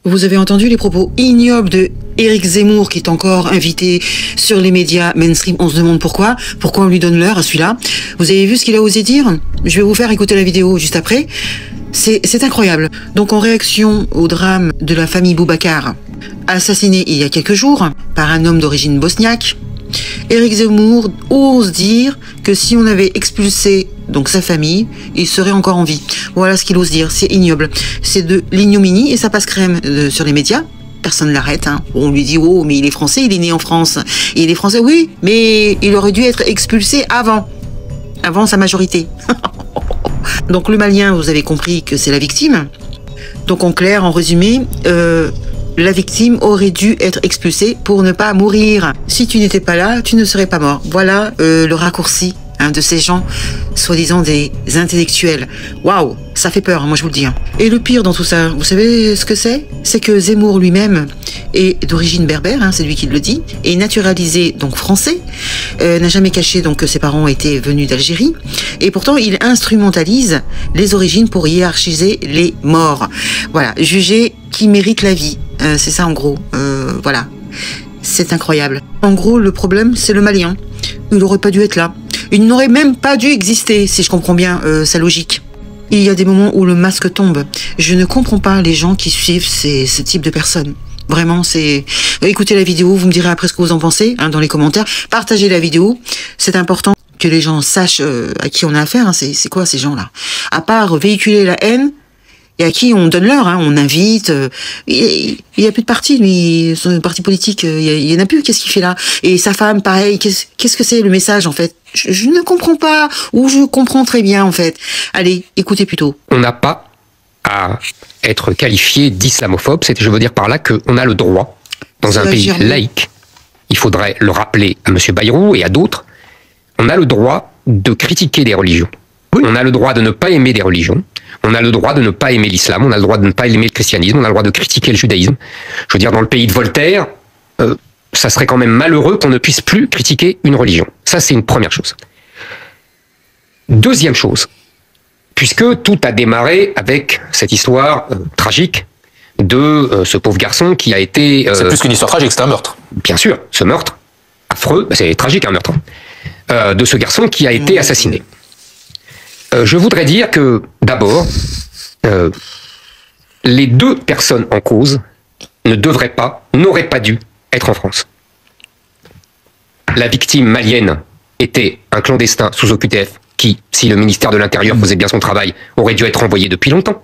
Vous avez entendu les propos ignobles de Éric Zemmour, qui est encore invité sur les médias mainstream. On se demande pourquoi. Pourquoi on lui donne l'heure à celui-là? Vous avez vu ce qu'il a osé dire? Je vais vous faire écouter la vidéo juste après. C'est incroyable. Donc, en réaction au drame de la famille Boubacar, assassinée il y a quelques jours par un homme d'origine bosniaque, Éric Zemmour ose dire que si on avait expulsé donc sa famille, il serait encore en vie. Voilà ce qu'il ose dire. C'est ignoble. C'est de l'ignominie et ça passe crème sur les médias. Personne ne l'arrête. Hein. On lui dit « Oh, mais il est français, il est né en France. » Et il est français, oui, mais il aurait dû être expulsé avant sa majorité. Donc le Malien, vous avez compris que c'est la victime. Donc en clair, en résumé, la victime aurait dû être expulsée pour ne pas mourir. Si tu n'étais pas là, tu ne serais pas mort. Voilà le raccourci de ces gens, soi-disant des intellectuels. Waouh, ça fait peur, moi je vous le dis. Et le pire dans tout ça, vous savez ce que c'est? C'est que Zemmour lui-même est d'origine berbère, c'est lui qui le dit, est naturalisé donc français, n'a jamais caché donc que ses parents étaient venus d'Algérie, et pourtant il instrumentalise les origines pour hiérarchiser les morts. Voilà, juger qui mérite la vie, c'est ça en gros. Voilà, c'est incroyable. En gros, le problème c'est le Malien. Il n'aurait pas dû être là. Il n'aurait même pas dû exister, si je comprends bien sa logique. Il y a des moments où le masque tombe. Je ne comprends pas les gens qui suivent ce type de personnes. Vraiment, c'est... Écoutez la vidéo, vous me direz après ce que vous en pensez, dans les commentaires. Partagez la vidéo, c'est important que les gens sachent à qui on a affaire. C'est quoi ces gens-là? À part véhiculer la haine, et à qui on donne l'heure, on invite. Il n'y a plus de parti, lui, son parti politique, il n'y en a plus. Qu'est-ce qu'il fait là? Et sa femme, pareil. Qu'est-ce que c'est le message en fait? Je ne comprends pas, ou je comprends très bien en fait. Allez, écoutez plutôt. On n'a pas à être qualifié d'islamophobe. Je veux dire par là qu'on a le droit, dans un pays laïque, il faudrait le rappeler à M. Bayrou et à d'autres, on a le droit de critiquer des religions. Oui. On a le droit de ne pas aimer des religions. On a le droit de ne pas aimer l'islam, on a le droit de ne pas aimer le christianisme, on a le droit de critiquer le judaïsme. Je veux dire, dans le pays de Voltaire, ça serait quand même malheureux qu'on ne puisse plus critiquer une religion. Ça, c'est une première chose. Deuxième chose, puisque tout a démarré avec cette histoire tragique de ce pauvre garçon qui a été... c'est plus qu'une histoire tragique, c'est un meurtre. Bien sûr, ce meurtre, affreux, c'est tragique un meurtre, de ce garçon qui a été assassiné. Je voudrais dire que, d'abord, les deux personnes en cause n'auraient pas dû être en France. La victime malienne était un clandestin sous OQTF qui, si le ministère de l'Intérieur faisait bien son travail, aurait dû être envoyé depuis longtemps.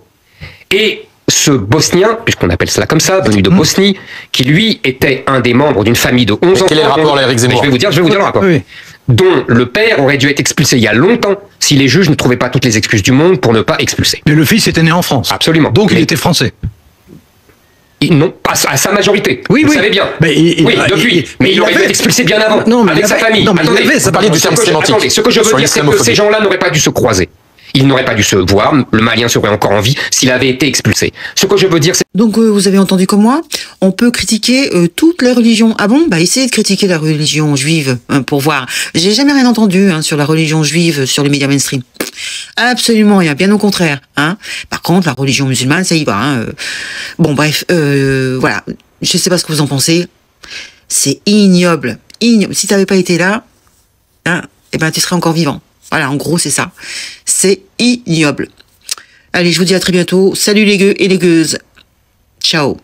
Et ce Bosnien, puisqu'on appelle cela comme ça, venu de Bosnie, qui lui était un des membres d'une famille de 11 ans... Quel est le rapport à Éric Zemmour? Je vais vous dire le rapport. Oui. Dont le père aurait dû être expulsé il y a longtemps si les juges ne trouvaient pas toutes les excuses du monde pour ne pas expulser. Mais le fils était né en France. Absolument. Donc il était français. Non, pas à sa majorité. Oui, vous savez bien. Mais depuis. Mais il aurait dû être expulsé bien avant, avec sa famille. Non, mais attendez, ça parlait du terme sémantique. Attendez, ce que je veux dire, c'est que ces gens-là n'auraient pas dû se croiser. Ils n'auraient pas dû se voir, le Malien serait encore en vie s'il avait été expulsé. Ce que je veux dire, c'est... Donc vous avez entendu comme moi, on peut critiquer toutes les religions. Ah bon? Bah essayez de critiquer la religion juive pour voir. J'ai jamais rien entendu sur la religion juive sur les médias mainstream. Absolument rien, bien au contraire. Par contre, la religion musulmane, ça y va. Bon bref, voilà. Je sais pas ce que vous en pensez. C'est ignoble. Ignoble. Si t'avais pas été là, eh ben tu serais encore vivant. Voilà, en gros, c'est ça. C'est ignoble. Allez, je vous dis à très bientôt. Salut les gueux et les gueuses. Ciao.